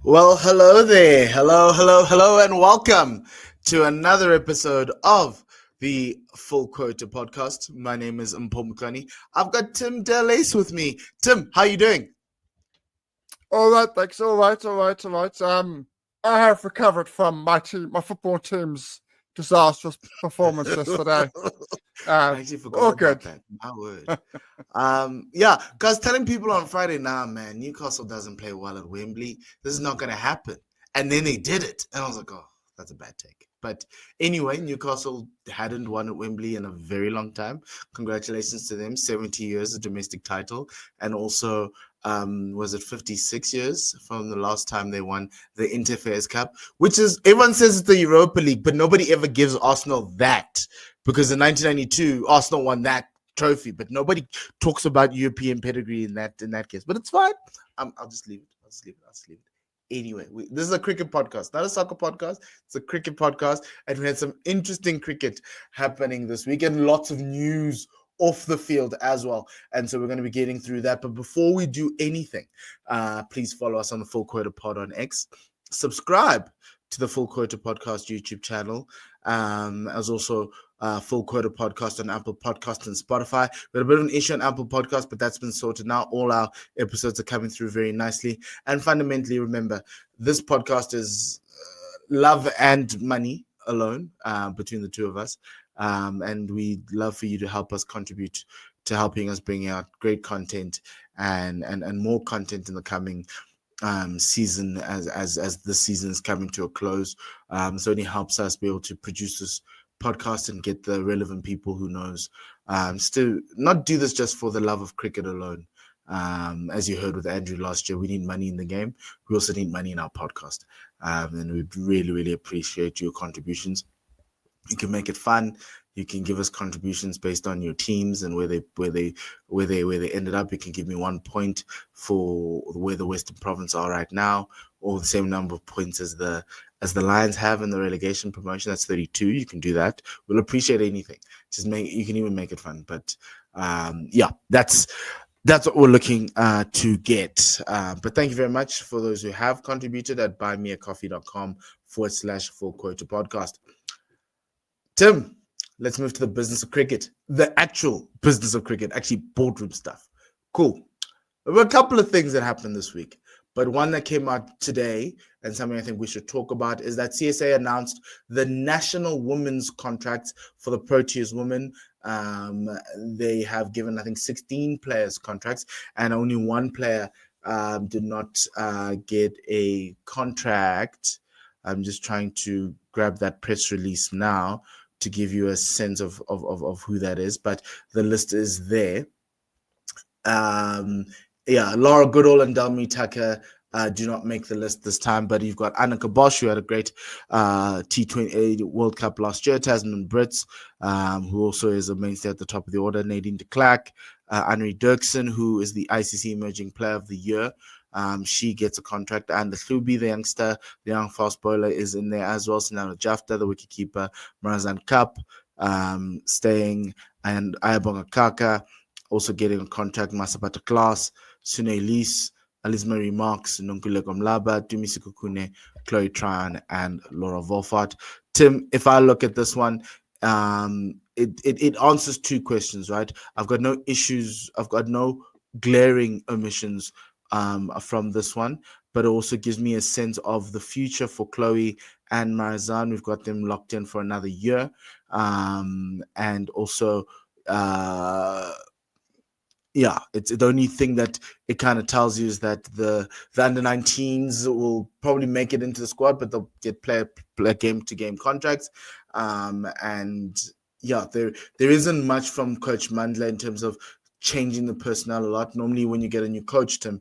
Well, hello there. Hello, and welcome to another episode of the Full Quota podcast. My name is Mpho and Tim. I've got Tim Delace with me. Tim, how you doing? All right, thanks. All right. I have recovered from my football team's disastrous performance yesterday. I actually forgot about Good. that. My word. Because telling people on Friday, nah, man, Newcastle doesn't play well at Wembley. This is not going to happen. And then they did it. And I was like, oh, that's a bad take. But anyway, Newcastle hadn't won at Wembley in a very long time. Congratulations to them. 70 years, a domestic title. And also, was it 56 years from the last time they won the Interfares Cup, which is, everyone says it's the Europa League, but nobody ever gives Arsenal that. Because in 1992, Arsenal won that trophy, but nobody talks about European pedigree in that case. But it's fine. I'll just leave it. Anyway, this is a cricket podcast, not a soccer podcast. It's a cricket podcast, and we had some interesting cricket happening this week, and lots of news off the field as well. And so we're going to be getting through that. But before we do anything, please follow us on the Full Quota Pod on X. Subscribe to the Full Quota Podcast YouTube channel, as also Full Quota Podcast on Apple Podcasts and Spotify. We had a bit of an issue on Apple Podcasts, but that's been sorted now. All our episodes are coming through very nicely. And fundamentally, remember, this podcast is love and money alone between the two of us. And we'd love for you to help us contribute to helping us bring out great content and more content in the coming season as the season is coming to a close. So it only helps us be able to produce this podcast and get the relevant people who knows still not do this just for the love of cricket alone. As you heard with Andrew last year, we need money in the game. We also need money in our podcast, and we'd really appreciate your contributions. You can make it fun. You can give us contributions based on your teams and where they ended up. You can give me 1 point for where the Western Province are right now, or the same number of points as the Lions have in the relegation promotion. That's 32. You can do that. We'll appreciate anything. You can even make it fun. But that's what we're looking to get. But thank you very much for those who have contributed at buymeacoffee.com/Full Quota Podcast. Tim, let's move to the business of cricket. The actual business of cricket, actually boardroom stuff. Cool. There were a couple of things that happened this week, but one that came out today and something I think we should talk about is that CSA announced the national women's contracts for the Proteas women. They have given, I think, 16 players contracts, and only one player did not get a contract. I'm just trying to grab that press release now to give you a sense of who that is, but the list is there. Laura Goodall and Delmi Tucker do not make the list this time, but you've got Annika Bosch, who had a great T20 World Cup last year, Tasman Brits, who also is a mainstay at the top of the order, Nadine de Klerk, Anri Dirksen, who is the ICC Emerging Player of the Year. She gets a contract, and the Hlubi, the youngster, the young fast bowler, is in there as well. Sinano Jafta, the wicketkeeper, Marazan Cup, staying, and Ayabonga Kaka also getting a contract. Masapata Klaas, Sune Elise, Alice Marie Marks, Nonkuleko Mlaba, Dumisi Kukune, Chloe Tryon, and Laura Wolfart. Tim, if I look at this one, it answers two questions, right? I've got no issues. I've got no glaring omissions from this one, but it also gives me a sense of the future for Chloe and Marazan. We've got them locked in for another year, and also it's the only thing that it kind of tells you is that the under-19s will probably make it into the squad, but they'll get play game-to-game contracts, and there isn't much from Coach Mandla in terms of changing the personnel a lot. Normally when you get a new coach, Tim,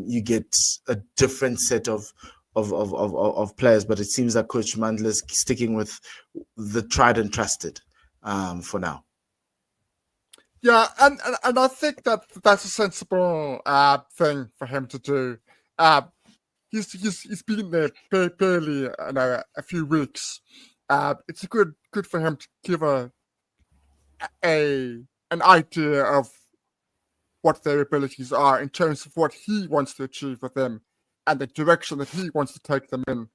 you get a different set of players, but it seems like Coach Mandla is sticking with the tried and trusted for now. Yeah, and I think that's a sensible thing for him to do. He's been there barely a few weeks. It's good for him to give an idea of what their abilities are in terms of what he wants to achieve with them and the direction that he wants to take them in,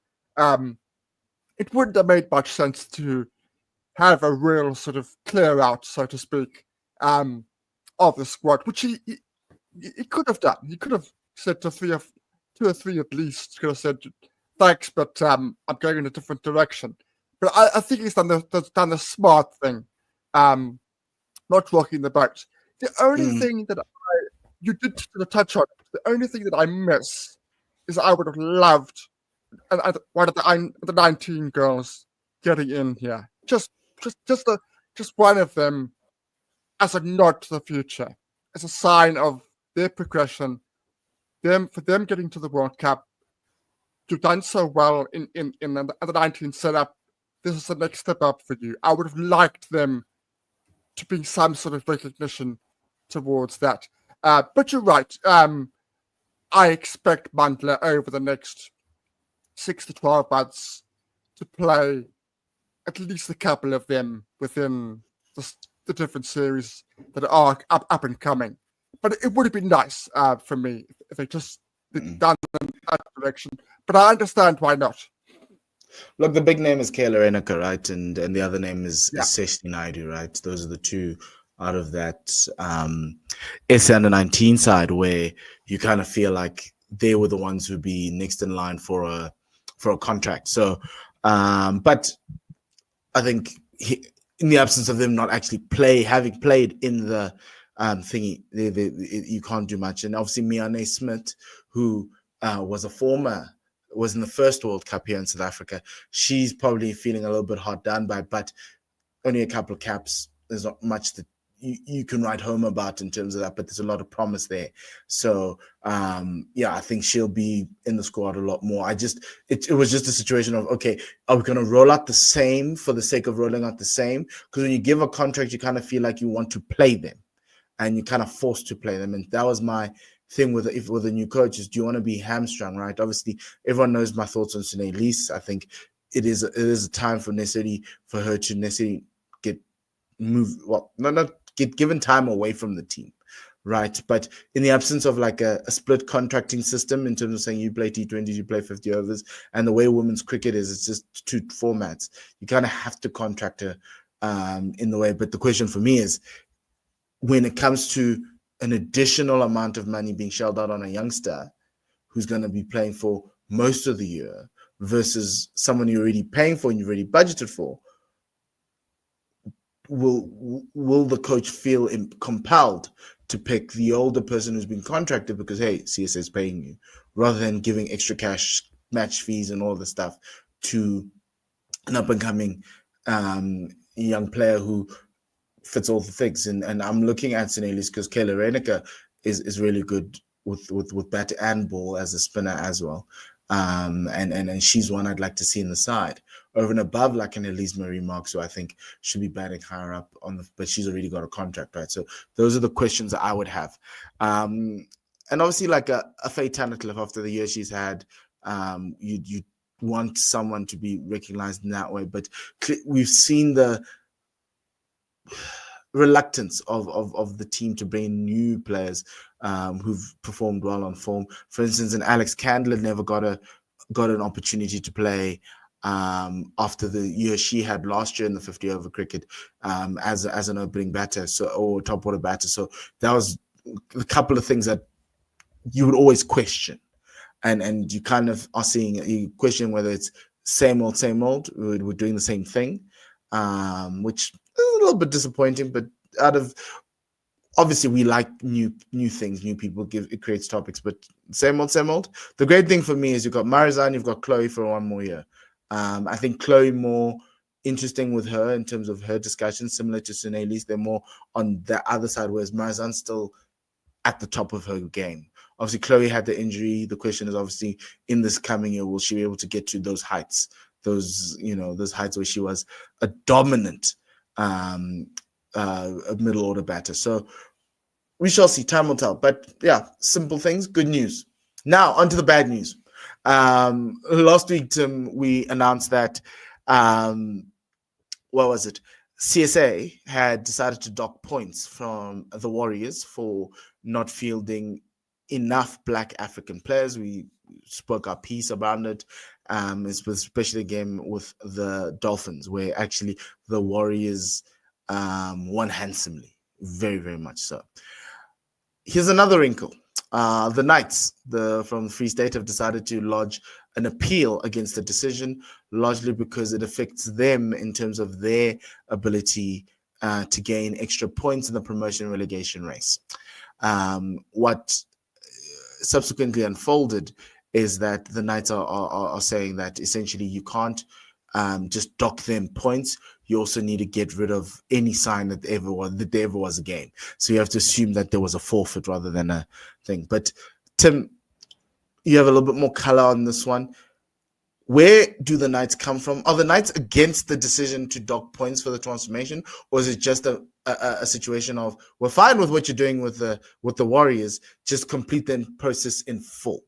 it wouldn't have made much sense to have a real sort of clear out, so to speak, of the squad, which he could have done. He could have said to two or three at least, could have said, thanks, but I'm going in a different direction. But I think he's done the smart thing, not rocking the boat. The only thing that you did sort of touch on, the only thing that I miss is I would have loved one of the 19 girls getting in here. Just one of them as a nod to the future, as a sign of their progression, for them getting to the World Cup. You've done so well in the 19 setup. This is the next step up for you. I would have liked them to be some sort of recognition towards that. But you're right. I expect Mandla over the next 6 to 12 months to play at least a couple of them within the different series that are up and coming. But it would have been nice for me if they just done them in that direction. But I understand why not. Look, the big name is Kayla Reneka, right? And the other name is Seshni Naidu, right? Those are the two out of that SA under 19 side where you kind of feel like they were the ones who'd be next in line for a contract. So, but I think in the absence of them not actually having played in the thingy, you can't do much. And obviously Miane Smith, who was in the first World Cup here in South Africa, she's probably feeling a little bit hard done by, but only a couple of caps. There's not much that you can write home about in terms of that, but there's a lot of promise there. So, I think she'll be in the squad a lot more. It was just a situation of, okay, are we going to roll out the same for the sake of rolling out the same? Because when you give a contract, you kind of feel like you want to play them and you're kind of forced to play them. And that was my thing with the new coaches. Do you want to be hamstrung, right? Obviously, everyone knows my thoughts on Sinead Lease. I think it is a time for her to necessarily not get given time away from the team, right? But in the absence of like a split contracting system in terms of saying you play T20s, you play 50 overs, and the way women's cricket is, it's just two formats. You kind of have to contract her in the way. But the question for me is, when it comes to an additional amount of money being shelled out on a youngster who's going to be playing for most of the year versus someone you're already paying for and you've already budgeted for, will the coach feel compelled to pick the older person who's been contracted because, hey, CSA is paying you, rather than giving extra cash, match fees and all the stuff to an up-and-coming young player who fits all the things? And I'm looking at Sinelis because Kayla Reneka is really good with bat and ball as a spinner as well. And she's one I'd like to see in the side over and above like an Elise Marie Marks, who I think should be batting higher up but she's already got a contract, right? So those are the questions that I would have. And obviously like a Faye Tunnicliffe after the year she's had, you want someone to be recognized in that way, but we've seen the reluctance of the team to bring new players who've performed well on form. For instance, and Alex Candler never got an opportunity to play after the year she had last year in the 50 over cricket as an opening batter, or top order batter. So that was a couple of things that you would always question, and you kind of are you question whether it's same old, we're doing the same thing, which is a little bit disappointing, but obviously we like new things, new people, it creates topics, but same old. The great thing for me is you've got Marizanne, you've got Chloe for one more year. I think Chloe more interesting with her in terms of her discussions, similar to Sinelis. They're more on the other side, whereas Marizanne's still at the top of her game. Obviously, Chloe had the injury. The question is obviously in this coming year, will she be able to get to those heights? Those heights where she was a dominant a middle order batter. So we shall see. Time will tell. But yeah, simple things, good news. Now on to the bad news. Last week, Tim, we announced that what was it? CSA had decided to dock points from the Warriors for not fielding enough Black African players. We spoke our piece about it, especially the game with the Dolphins, where actually the Warriors won handsomely, very, very much so. Here's another wrinkle. The Knights from Free State have decided to lodge an appeal against the decision, largely because it affects them in terms of their ability to gain extra points in the promotion relegation race. What subsequently unfolded is that the Knights are saying that essentially you can't just dock them points. You also need to get rid of any sign that there ever was a game. So you have to assume that there was a forfeit rather than a thing. But Tim, you have a little bit more color on this one. Where do the Knights come from? Are the Knights against the decision to dock points for the transformation, or is it just a situation of we're fine with what you're doing with the Warriors, just complete the process in full?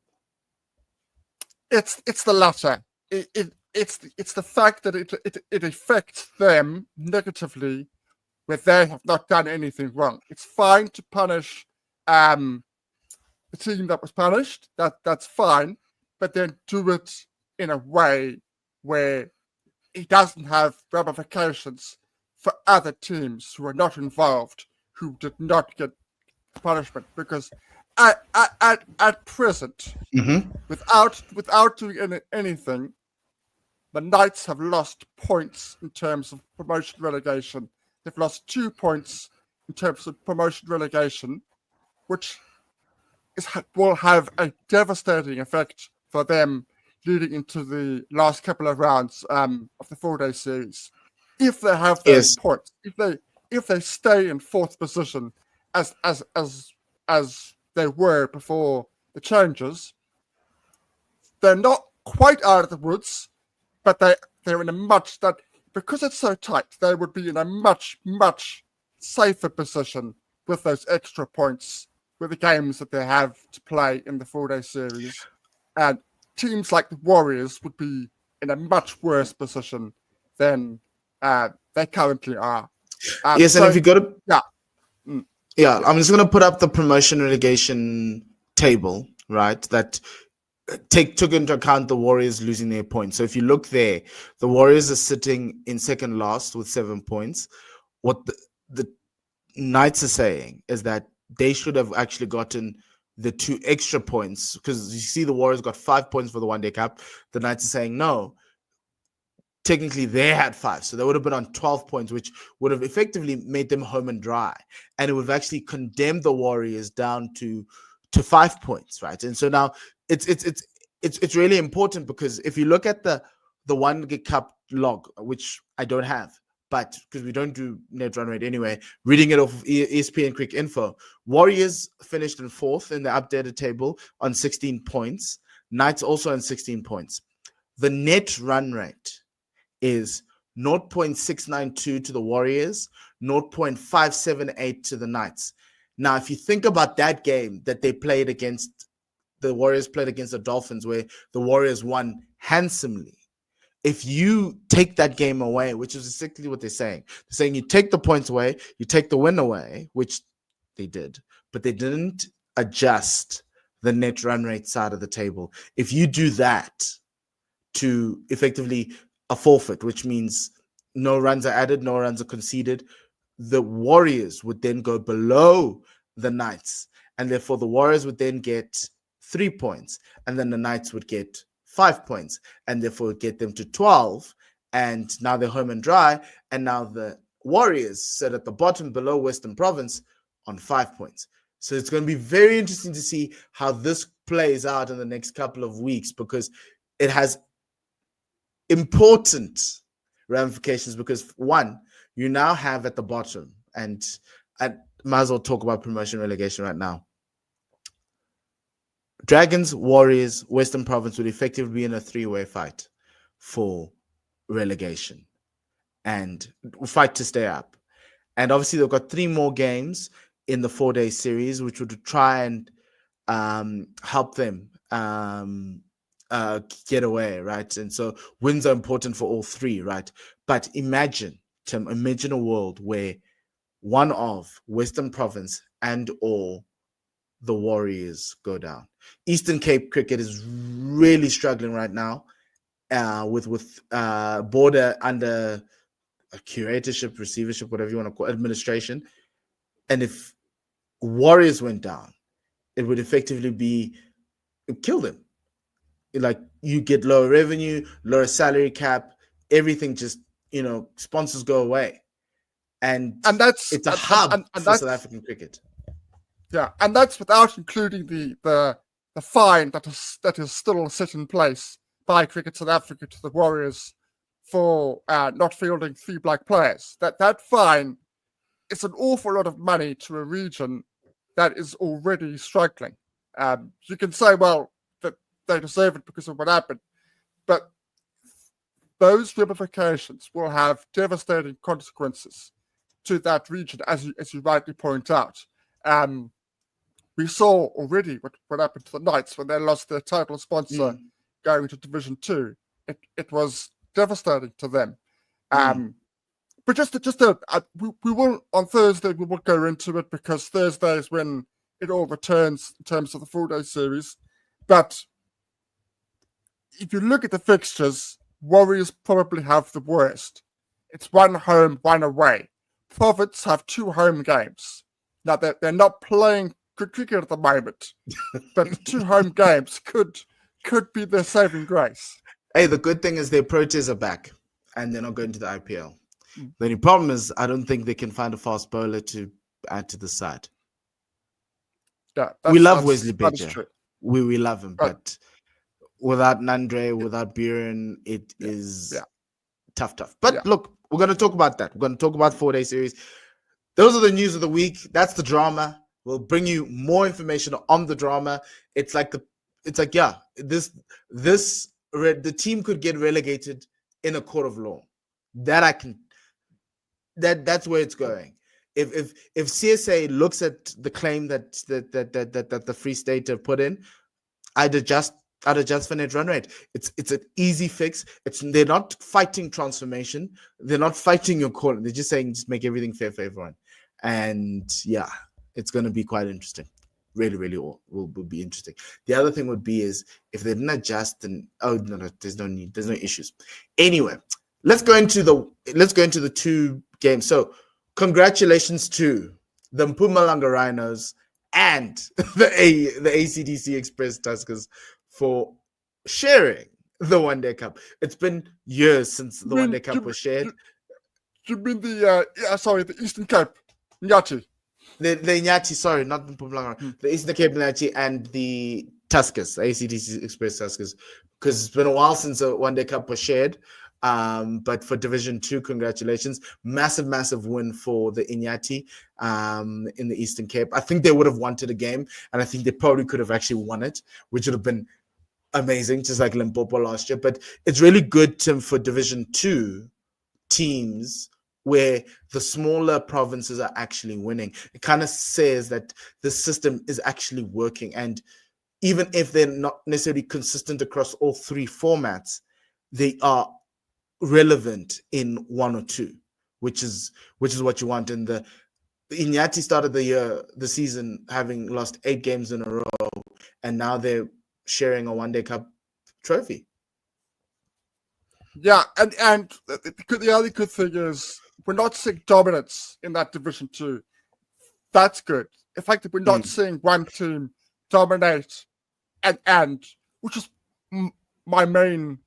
It's the latter. It's the fact that it affects them negatively, where they have not done anything wrong. It's fine to punish the team that was punished. That's fine, but then do it in a way where it doesn't have ramifications for other teams who are not involved, who did not get punishment. Because at present, without doing anything, the Knights have lost points in terms of promotion relegation. They've lost 2 points in terms of promotion relegation, which will have a devastating effect for them leading into the last couple of rounds of the 4-day series. If they have those points, if they stay in 4th position as they were before the changes, they're not quite out of the woods, but they're in a much that because it's so tight, they would be in a much safer position with those extra points with the games that they have to play in the 4-day series. And teams like the Warriors would be in a much worse position than they currently are. Yes, and if you go to yeah, I'm just going to put up the promotion relegation table, right? That took into account the Warriors losing their points. So if you look there, the Warriors are sitting in second last with 7 points. What the Knights are saying is that they should have actually gotten the 2 extra points, because you see the Warriors got 5 points for the One Day Cup. The Knights are saying no. Technically, they had 5, so they would have been on 12 points, which would have effectively made them home and dry, and it would have actually condemned the Warriors down to 5 points, right? And so now it's really important, because if you look at the One Day Cup log, which I don't have, but because we don't do net run rate anyway, reading it off of ESPN Quick Info, Warriors finished in 4th in the updated table on 16 points. Knights also on 16 points. The net run rate is 0.692 to the Warriors, 0.578 to the Knights. Now, if you think about that game that they played against, the Warriors played against the Dolphins, where the Warriors won handsomely. If you take that game away, which is exactly what they're saying. They're saying you take the points away, you take the win away, which they did, but they didn't adjust the net run rate side of the table. If you do that to effectively a forfeit, which means no runs are added, no runs are conceded, the Warriors would then go below the Knights, and therefore the Warriors would then get 3 points, and then the Knights would get 5 points, and therefore get them to 12, and now they're home and dry, and now the Warriors sit at the bottom below Western Province on 5 points. So it's going to be very interesting to see how this plays out in the next couple of weeks, because it has important ramifications, because one, you now have at the bottom, and I might as well talk about promotion relegation right now. Dragons, Warriors, Western Province would effectively be in a 3-way fight for relegation and fight to stay up. And obviously they've got 3 more games in the 4-day series, which would try and help them get away, right? And so wins are important for all 3, right? But imagine, Tim, a world where one of Western Province and or the Warriors go down. Eastern Cape cricket is really struggling right now with border under a curatorship, receivership, whatever you want to call it, administration. And if Warriors went down, it would effectively kill them. Like, you get lower revenue, lower salary cap, everything just, sponsors go away. And it's a hub for South African cricket. Yeah, and that's without including the fine that is still set in place by Cricket South Africa to the Warriors for not fielding 3 black players. That fine is an awful lot of money to a region that is already struggling. You can say, well, that they deserve it because of what happened, but those ramifications will have devastating consequences to that region, as you rightly point out. We saw already what happened to the Knights when they lost their title sponsor going to Division 2. It was devastating to them. But we will on Thursday, we will go into it, because Thursday is when it all returns in terms of the full day series. But if you look at the fixtures, Warriors probably have the worst. It's 1 home, 1 away. Prophets have 2 home games. Now, they're not playing good cricket at the moment, but 2 home games could be their saving grace. Hey, the good thing is their Proteas are back, and they're not going to the IPL. The only problem is I don't think they can find a fast bowler to add to the side. Yeah, we love Wesley Badger. We love him, but without Nandre, without Buren, it is tough. But look, we're going to talk about that. We're going to talk about 4-day series. Those are the news of the week. That's the drama. We'll bring you more information on the drama. The team could get relegated in a court of law. That's where it's going. If CSA looks at the claim that the Free State have put in, I'd adjust for net run rate. It's an easy fix. They're not fighting transformation. They're not fighting your call. They're just saying just make everything fair for everyone. And it's going to be quite interesting. Really, really will be interesting. The other thing would be is if they didn't adjust, then there's no need. There's no issues. Anyway, let's go into the 2 games. So congratulations to the Mpumalanga Rhinos and the ACDC Express Tuskers for sharing the One Day Cup. It's been years since the One Day Cup was shared. You mean the Eastern Cape, Nyati? The Nyati, sorry, not the Mpumalanga. The Eastern Cape Nyati and the Tuskers, the ACDC Express Tuskers, because it's been a while since the One Day Cup was shared. But for Division 2, congratulations. Massive win for the Inyati in the Eastern Cape. I think they would have wanted a game, and I think they probably could have actually won it, which would have been amazing, just like Limpopo last year. But it's really good, Tim, for Division 2 teams where the smaller provinces are actually winning. It kind of says that the system is actually working. And even if they're not necessarily consistent across all 3 formats, they are relevant in 1 or 2, which is what you want. And the Inyati started the season having lost 8 games in a row, and now they're sharing a One Day Cup trophy. Yeah, and the other good thing is we're not seeing dominance in that Division 2. That's good. In fact, we're not seeing one team dominate, and which is my main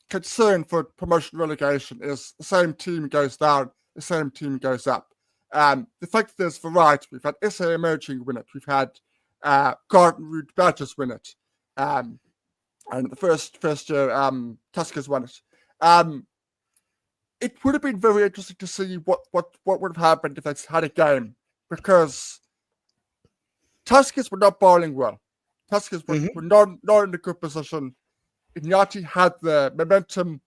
concern for promotion relegation is the same team goes down, the same team goes up. The fact that there's variety, we've had SA Emerging win it, we've had Garden Route Badgers win it, and the first year Tuskers won it. It would have been very interesting to see what would have happened if they had a game, because Tuskers were not bowling well. Tuskers were not in a good position. Inyati had the momentum.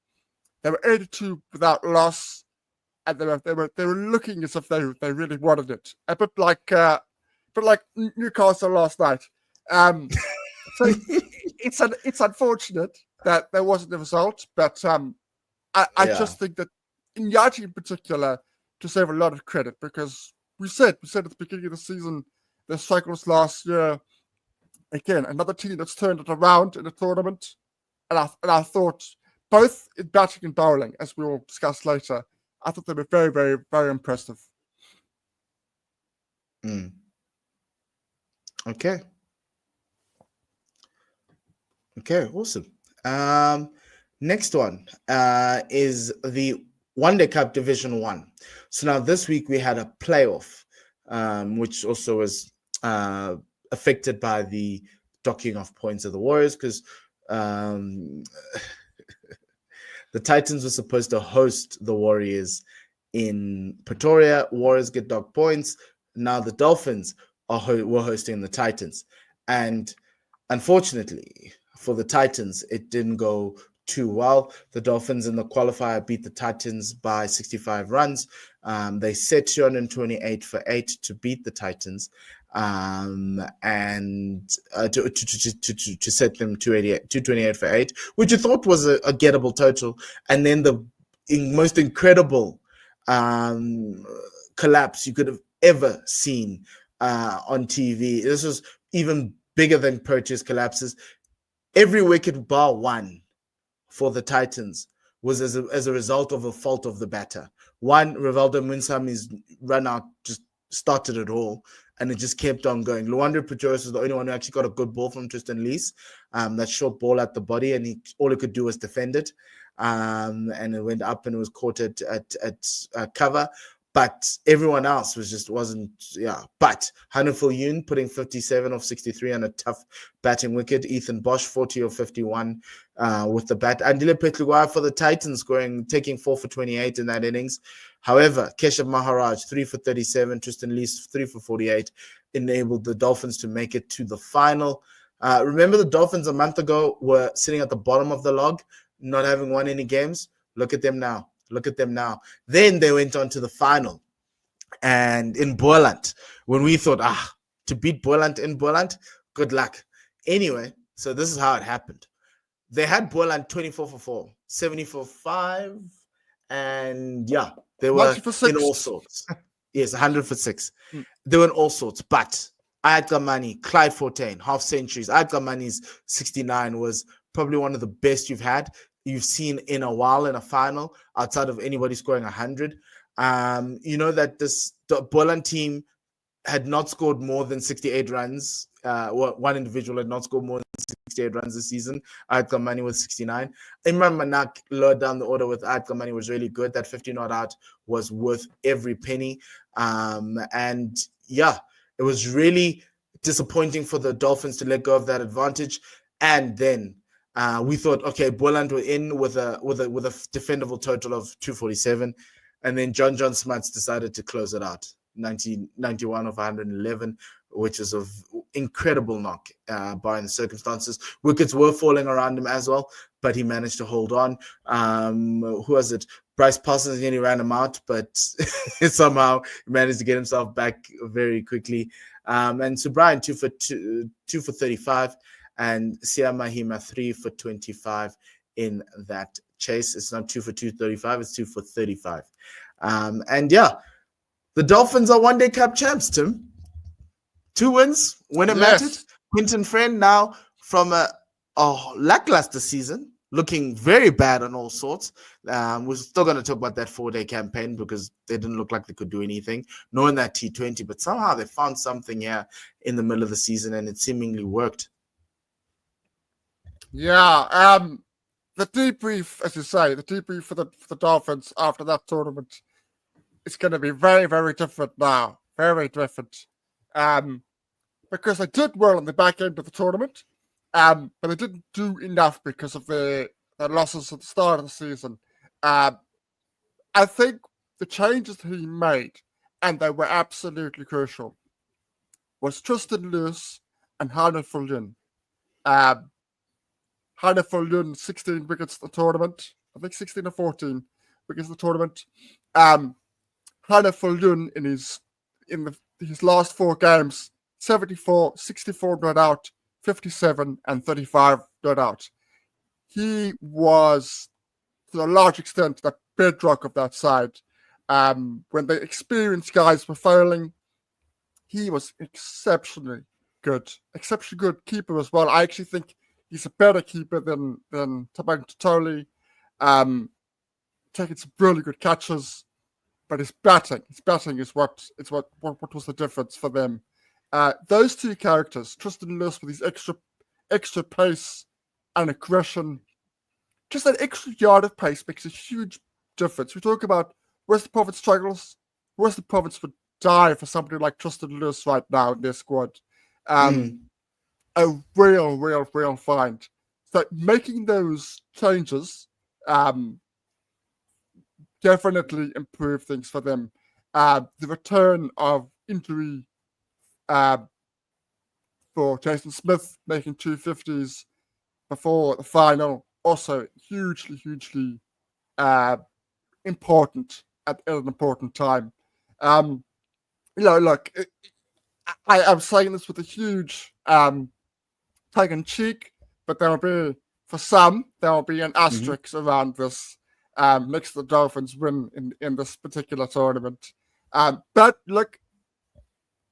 They were 82 without loss, and they were looking as if they really wanted it. A bit like Newcastle last night. So it's unfortunate that there wasn't a result, but I just think that Inyati in particular deserve a lot of credit, because we said at the beginning of the season their struggles last year. Again, another team that's turned it around in the tournament. And I thought, both in batting and bowling, as we will discuss later, I thought they were very, very, very impressive. Okay. Okay, awesome. Next one is the One Day Cup Division 1. So now this week we had a playoff, which also was affected by the docking of points of the Warriors, because the Titans were supposed to host the Warriors in Pretoria. Warriors get docked points. Now the Dolphins were hosting the Titans. And unfortunately for the Titans, it didn't go too well. The Dolphins in the qualifier beat the Titans by 65 runs. They set 228 for 8 to beat the Titans, and to set them 228 for 8, which I thought was a gettable total. And then the most incredible collapse you could have ever seen on TV. This was even bigger than Proteas collapses. Every wicket bar one for the Titans was as a result of a fault of the batter. One, Rivaldo Munsami's run out just started it all, and it just kept on going. Luandro Pajoris was the only one who actually got a good ball from Tristan Lees, that short ball at the body, and all he could do was defend it. And it went up and it was caught at cover. But everyone else wasn't. But Hannifal Yoon putting 57 off 63 on a tough batting wicket. Ethan Bosch 40 of 51 with the bat. Andile Petluguai for the Titans taking 4 for 28 in that innings. However, Keshav Maharaj 3 for 37, Tristan Lees 3 for 48 enabled the Dolphins to make it to the final. Remember, the Dolphins a month ago were sitting at the bottom of the log, not having won any games. Look at them now. Then they went on to the final. And in Boland, when we thought, to beat Boland in Boland, good luck. Anyway, so this is how it happened. They had Boland 24 for 4, 70 for 5, and they were in all sorts. Yes, 100 for 6. They were in all sorts, but Ayat Gamani, Clyde Fortain, half centuries. Ayat Gamani's 69 was probably one of the best you've seen in a while in a final, outside of anybody scoring 100. You know that the Boland team had not scored more than 68 runs. One individual had not scored more than 68 runs this season. Ayat Gamani was 69. Imran Manak lowered down the order with Ayat Gamani was really good. That 50 not out was worth every penny. It was really disappointing for the Dolphins to let go of that advantage. And then we thought, okay, Boland were in with a defendable total of 247, and then John Smuts decided to close it out, 91 of 111, which is of incredible knock, barring the circumstances. Wickets were falling around him as well, but he managed to hold on. Who was it? Bryce Parsons nearly ran him out, but somehow he managed to get himself back very quickly. And so Brian 2 for 35. And Sia Mahima 3 for 25 in that chase. It's not 2 for 235, it's 2 for 35. The Dolphins are One Day Cup champs, Tim. 2 wins, winner matted. Quinton Friend now from a lackluster season, looking very bad on all sorts. We're still going to talk about that 4-day campaign because they didn't look like they could do anything, nor in that T20, but somehow they found something here in the middle of the season and it seemingly worked. The debrief, as you say, for the Dolphins after that tournament is going to be very, very different now. Very different. Because they did well in the back end of the tournament, but they didn't do enough because of the losses at the start of the season. I think the changes he made, and they were absolutely crucial, was Tristan Lewis and Hannifal Yoon. Hannifal Yoon, 16 wickets in the tournament. I think 16 or 14 wickets in the tournament. Hannifal Yoon in his last 4 games, 74, 64 not out, 57 and 35 not out. He was, to a large extent, the bedrock of that side. When the experienced guys were failing, he was exceptionally good keeper as well. I actually think he's a better keeper than Tabang Totoli. Taking some really good catches, but his batting is what was the difference for them. Those two characters, Tristan Lewis with his extra pace and aggression, just that extra yard of pace makes a huge difference. We talk about Western Province struggles. Western Province would die for somebody like Tristan Lewis right now in their squad. A real find. So making those changes definitely improve things for them. The return of injury for Jason Smith, making 250s before the final, also hugely important at an important time. Look, I'm saying this with a huge tongue in cheek, but there will be an asterisk around this. Makes the Dolphins win in this particular tournament. But look,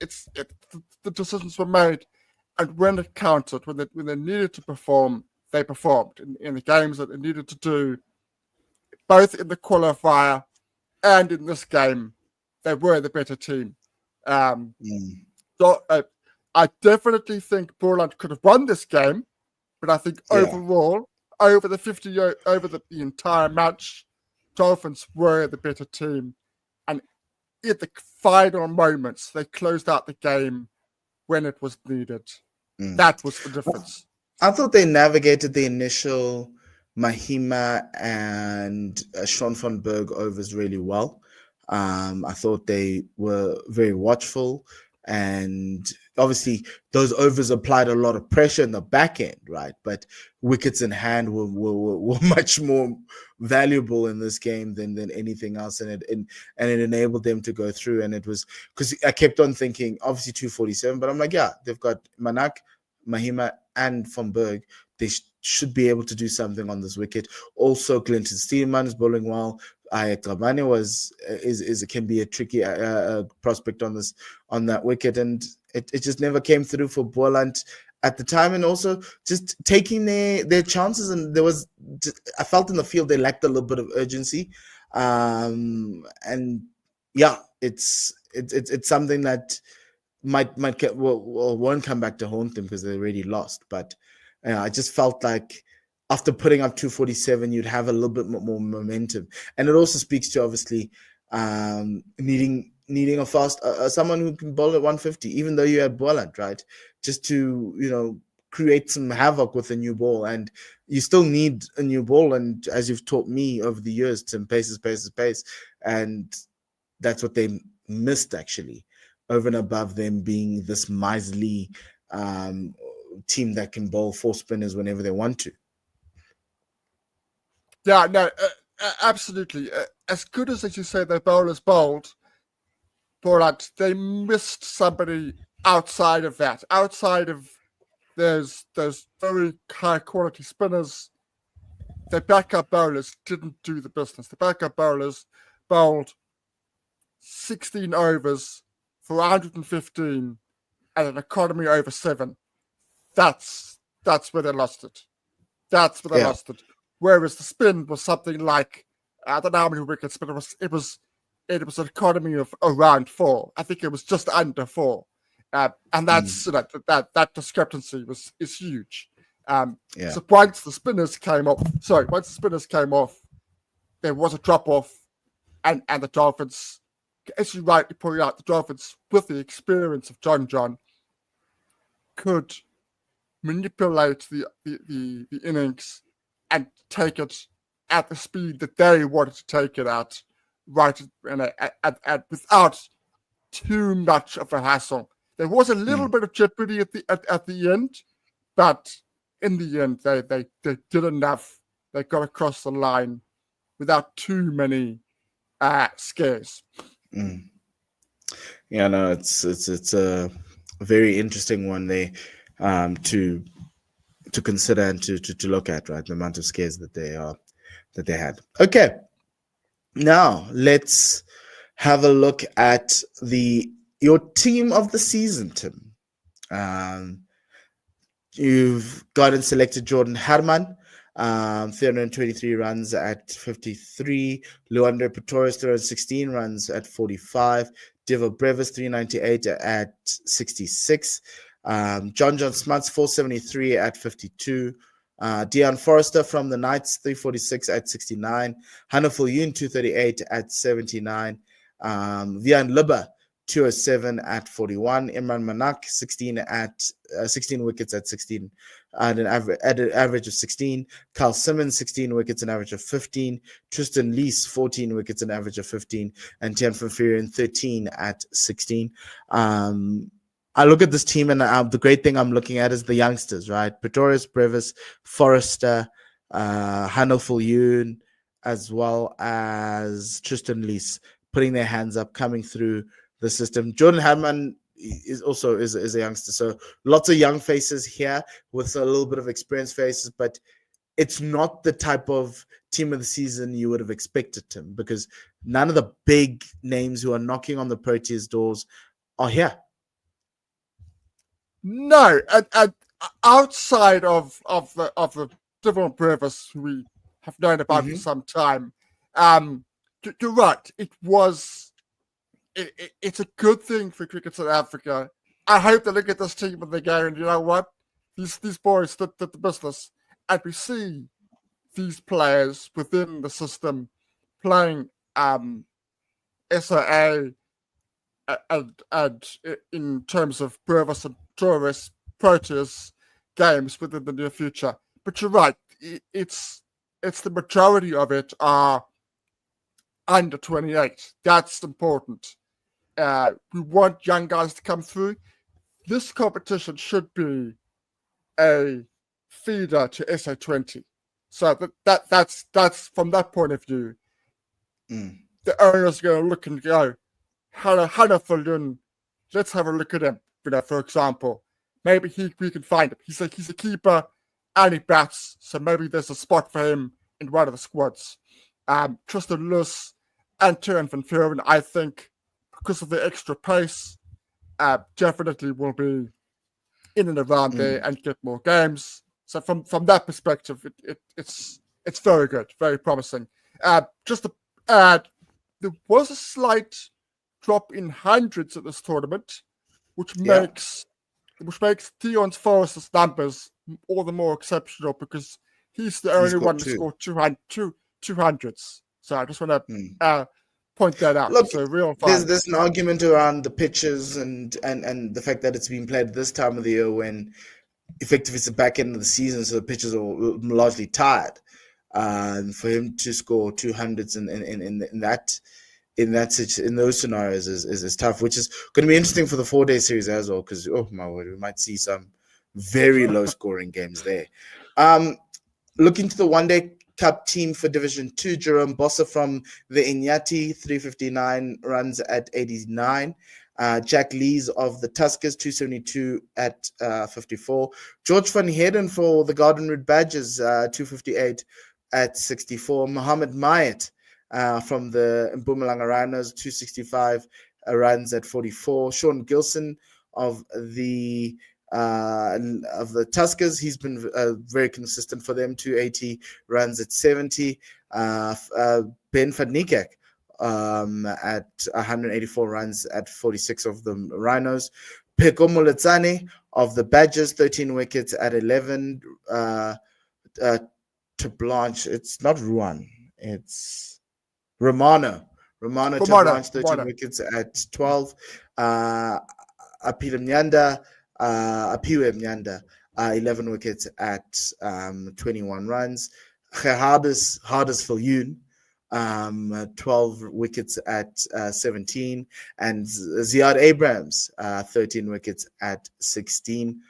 the decisions were made, and when it counted, when they needed to perform, they performed in the games that they needed to do. Both in the qualifier and in this game, they were the better team. So I definitely think Boland could have won this game, but I think overall, over the entire match, Dolphins were the better team. And at the final moments, they closed out the game when it was needed. That was the difference. I thought they navigated the initial Mahima and Sean van Berg overs really well. I thought they were very watchful, and obviously those overs applied a lot of pressure in the back end, right? But wickets in hand were much more valuable in this game than anything else, and it enabled them to go through. And it was because I kept on thinking, obviously 247, but I'm like, yeah, they've got Manak, Mahima, and Van Berg. They should be able to do something on this wicket. Also, Clinton Steelman is bowling well. Ayat can be a tricky prospect on that wicket, and it just never came through for Boland at the time. And also just taking their chances, and I felt in the field they lacked a little bit of urgency, and yeah, it's something that won't come back to haunt them because they already lost. But I just felt like after putting up 247, you'd have a little bit more momentum. And it also speaks to obviously needing a fast someone who can bowl at 150, even though you had Boland, right? Just to create some havoc with a new ball. And you still need a new ball. And as you've taught me over the years, Tim, pace. And that's what they missed, actually, over and above them being this miserly team that can bowl 4 spinners whenever they want to. Yeah, no, absolutely. As good as you say their bowlers bowled, Boland, they missed somebody outside of that. Outside of those very high quality spinners, their backup bowlers didn't do the business. The backup bowlers bowled 16 overs for 115 at an economy over 7. That's where they lost it. Lost it. Whereas the spin was something like, I don't know how many wickets, but it was an economy of around 4. I think it was just under 4, and that's that discrepancy is huge. So once the spinners came off, there was a drop off, and the Dolphins, as you rightly pointed out, the Dolphins with the experience of John could manipulate the innings and take it at the speed that they wanted to take it at, right, and without too much of a hassle. There was a little bit of jeopardy at the end, but in the end, they did enough. They got across the line without too many scares. Yeah, no, it's a very interesting one there to consider and to look at, right? The amount of scares that they had. Okay, now let's have a look at the Your team of the season, Tim. You've got and selected Jordan Herman, 323 runs at 53. Luandro Pretorius, 316 runs at 45. Divo Brevis, 398 at 66. John Smuts, 473 at 52. Dion Forrester from the Knights, 346 at 69. Hannaful Yoon, 238 at 79. Vian Libba, 207 at 41. Imran Manak, 16 wickets at 16, at an average of 16. Carl Simmons, 16 wickets, an average of 15. Tristan Lees, 14 wickets, an average of 15. And Tian van Vuuren, 13 at 16. I look at this team, and the great thing I'm looking at is the youngsters, right? Pretorius, Brevis, Forrester, Hannaful Yoon, as well as Tristan Lees, putting their hands up, coming through the system. Jordan Hammond is also a youngster, so lots of young faces here with a little bit of experienced faces, but it's not the type of team of the season you would have expected, Tim, because none of the big names who are knocking on the Proteas doors are here. No, and outside of the Divo Brevis who we have known about for some time, you're right. It's a good thing for cricket South Africa. I hope they look at this team and they go, and you know what? These boys did the business. And we see these players within the system playing SAA and in terms of Brevis and Torres, Proteas games within the near future. But you're right. It's the majority of it are under 28. That's important. We want young guys to come through. This competition should be a feeder to SA20. So that's from that point of view. The owners are going to look and go, Hannaful Yoon, let's have a look at him. For example, maybe we can find him. He's a keeper and he bats, so maybe there's a spot for him in one of the squads. Tristan Lewis and Tian van Vuuren, I think, because of the extra pace, definitely will be in and around there and get more games. So from that perspective, it's very good, very promising. Just to add, there was a slight drop in hundreds at this tournament, which makes Dion Forrester's numbers all the more exceptional because he's the only one to score 200s. So I just want to point that out. Look, so real fun. There's an argument around the pitches and the fact that it's being played this time of the year when effectively it's the back end of the season, so the pitches are largely tired. For him to score 200s in those scenarios is tough, which is going to be interesting for the 4-day series as well, because oh my word, we might see some very low scoring games there. Looking to the One Day Cup team for Division 2, Jerome Bossa from the Inyati, 359 runs at 89. Jack Lees of the Tuskers, 272 at 54. George van Heerden for the Garden Route Badgers, 258 at 64. Mohammed Mayat from the Mpumalanga Rhinos, 265 runs at 44. Sean Gilson of the Tuskers, he's been very consistent for them, 280 runs at 70. Ben Fadnikak at 184 runs at 46 of the Rhinos. Peko Moletsane of the Badgers, 13 wickets at 11. To Blanche, it's not Ruan, it's Romano to Blanche, 13 wickets at 12. Apiwe Mnyanda, 11 wickets at 21 runs. Hardest Viljoen, 12 wickets at 17. And Ziad Abrahams, 13 wickets at 16.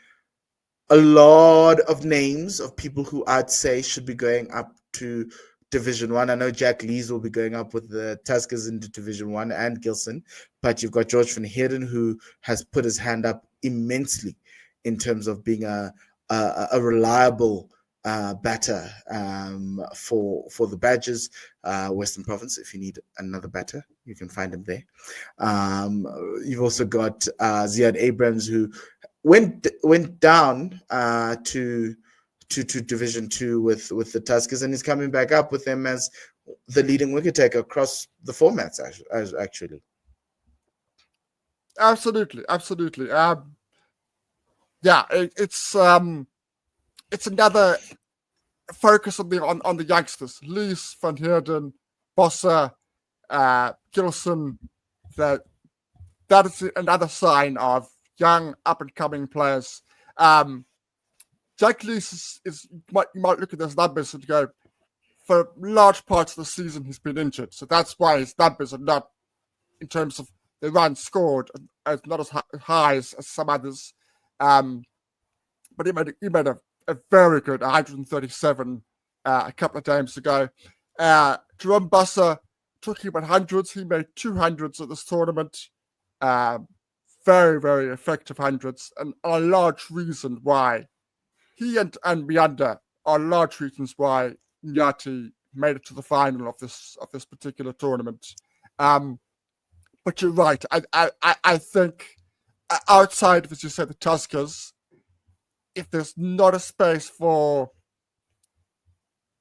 A lot of names of people who I'd say should be going up to Division 1. I know Jack Lees will be going up with the Tuskers into Division 1 and Gilson, but you've got George van Heerden, who has put his hand up immensely in terms of being a reliable batter for the Badgers, Western Province. If you need another batter, you can find him there. You've also got Ziad Abrams, who went down to Division 2 with the Tuskers, and he's coming back up with them as the leading wicket taker across the formats. Actually, absolutely. It's another focus on the youngsters. Lees, Van Heerden, Bossa, Gilson. That is another sign of young up and coming players. Jack Lees is you might look at his numbers and go, for large parts of the season he's been injured, so that's why his numbers are not, in terms of the runs scored, not as high as some others. But he made a very good 137 a couple of games ago. Jerome Bossa, talking about hundreds, he made 200s at this tournament. Very, very effective hundreds, and a large reason why he and Mianda are large reasons why Nyati made it to the final of this particular tournament. But you're right. I think outside of, as you said, the Tuskers, if there's not a space for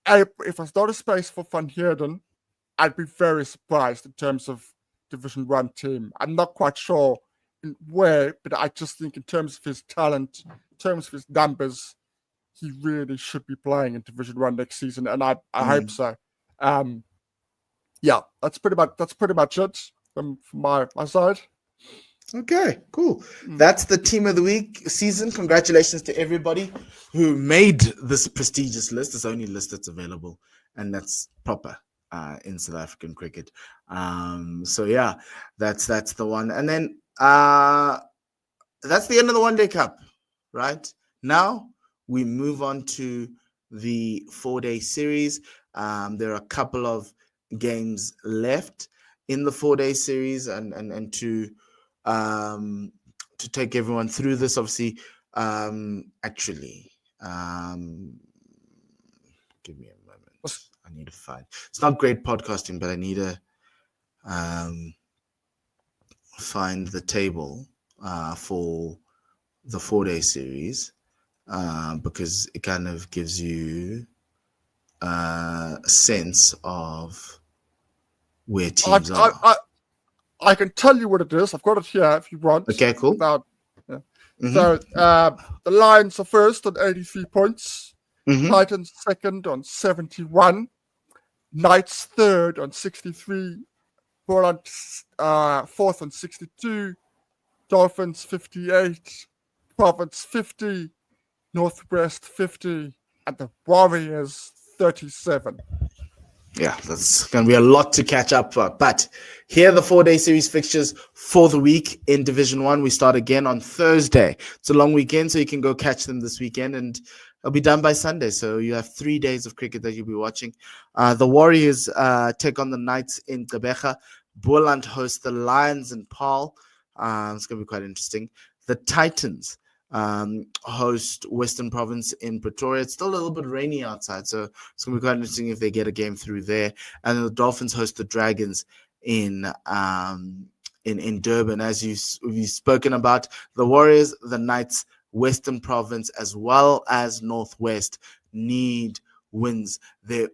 Van Heerden, I'd be very surprised in terms of Division 1 team. I'm not quite sure in where, but I just think in terms of his talent, in terms of his numbers, he really should be playing in Division 1 next season, and I hope so. That's pretty much it from my side. Okay, cool. That's the Team of the Week season. Congratulations to everybody who made this prestigious list. It's the only list that's available, and that's proper in South African cricket. So yeah, that's the one. And then that's the end of the One Day Cup, right? Now we move on to the 4-day series. There are a couple of games left in the 4-day series, and to take everyone through this, obviously, give me a moment. I need to find. It's not great podcasting, but I need to find the table for the 4-day series, because it kind of gives you a sense of where teams are. I can tell you what it is. I've got it here if you want. Okay, cool. So the Lions are first on 83 points. Titans second on 71. Knights third on 63. Boland fourth on 62. Dolphins 58. Province 50. Northwest 50. And the Warriors 37. Yeah, that's going to be a lot to catch up for. But here are the 4-day series fixtures for the week in Division 1. We start again on Thursday. It's a long weekend, so you can go catch them this weekend, and it'll be done by Sunday. So you have 3 days of cricket that you'll be watching. The Warriors take on the Knights in Gqeberha. Boland hosts the Lions in Paarl. It's going to be quite interesting. The Titans host Western Province in Pretoria. It's still a little bit rainy outside, so it's going to be quite interesting if they get a game through there. And then the Dolphins host the Dragons in Durban. As we've spoken about, the Warriors, the Knights, Western Province, as well as Northwest need wins. They're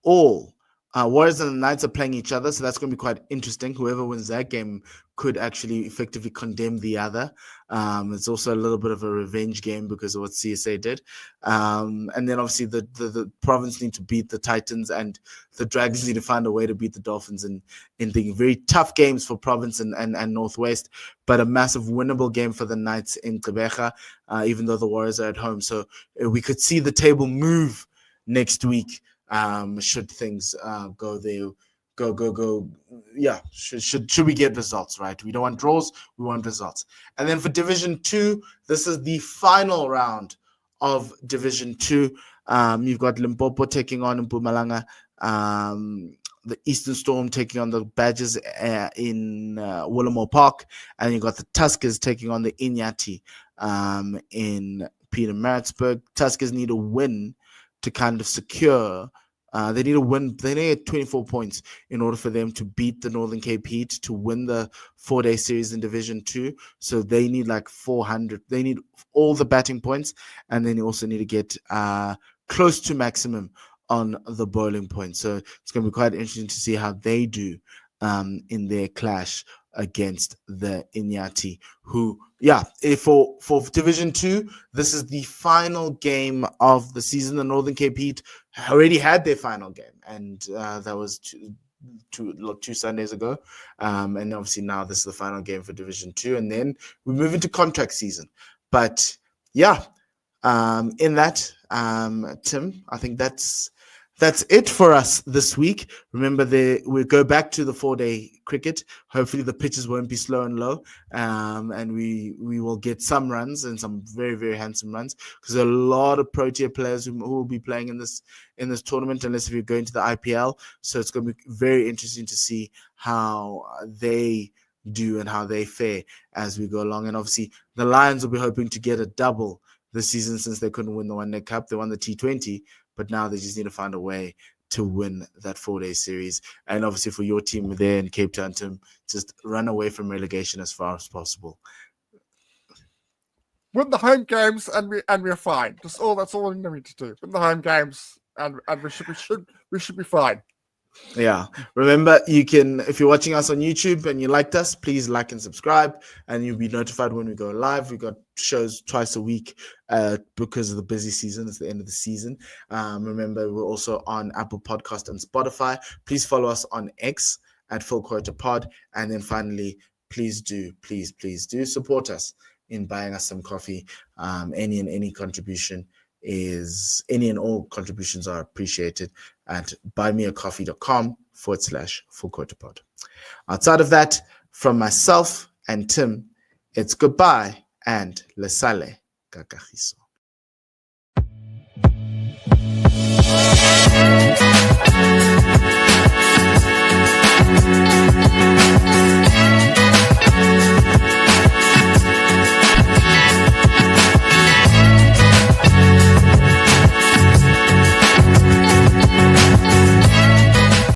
all Warriors and the Knights are playing each other, so that's going to be quite interesting. Whoever wins that game could actually effectively condemn the other. It's also a little bit of a revenge game because of what CSA did. And then obviously the Province need to beat the Titans, and the Dragons need to find a way to beat the Dolphins in the very tough games for Province and Northwest, but a massive winnable game for the Knights in Gqeberha, even though the Warriors are at home. So we could see the table move next week. Should things go there, go. Yeah, should we get results, right? We don't want draws, we want results. And then for Division 2, this is the final round of Division 2. You've got Limpopo taking on Mpumalanga, the Eastern Storm taking on the Badgers in Willowmore Park, and you've got the Tuskers taking on the Inyati in Pietermaritzburg. Tuskers need a win to kind of secure. They need a win. They need 24 points in order for them to beat the Northern Cape Heat to win the 4-day series in Division 2. So they need like 400. They need all the batting points, and then you also need to get close to maximum on the bowling points. So it's going to be quite interesting to see how they do in their clash against the Inyati, who, for Division 2, this is the final game of the season. The Northern Cape Heat already had their final game, and that was two Sundays ago. And obviously now this is the final game for Division 2, and then we move into contract season. But in that, Tim, I think that's it for us this week. Remember, we go back to the 4-day cricket. Hopefully the pitches won't be slow and low, and we will get some runs and some very, very handsome runs, because there are a lot of Protea players who will be playing in this tournament, unless if you're going to the IPL. So it's going to be very interesting to see how they do and how they fare as we go along. And obviously the Lions will be hoping to get a double this season, since they couldn't win the One Day Cup. They won the T20, but now they just need to find a way to win that 4-day series. And obviously for your team there in Cape Town, Tim, just run away from relegation as far as possible. Win the home games and we're fine. That's all we need to do. Win the home games and we should be fine. Yeah. Remember, you can, if you're watching us on YouTube and you liked us, please like and subscribe, and you'll be notified when we go live. We got shows twice a week because of the busy season. It's the end of the season. Remember, we're also on Apple Podcast and Spotify. Please follow us on X at Full Quota Pod. And then finally, please do support us in buying us some coffee. Any and all contributions are appreciated at buymeacoffee.com/Full Quota Pod. Outside of that, from myself and Tim, it's goodbye and le sale kakagiso.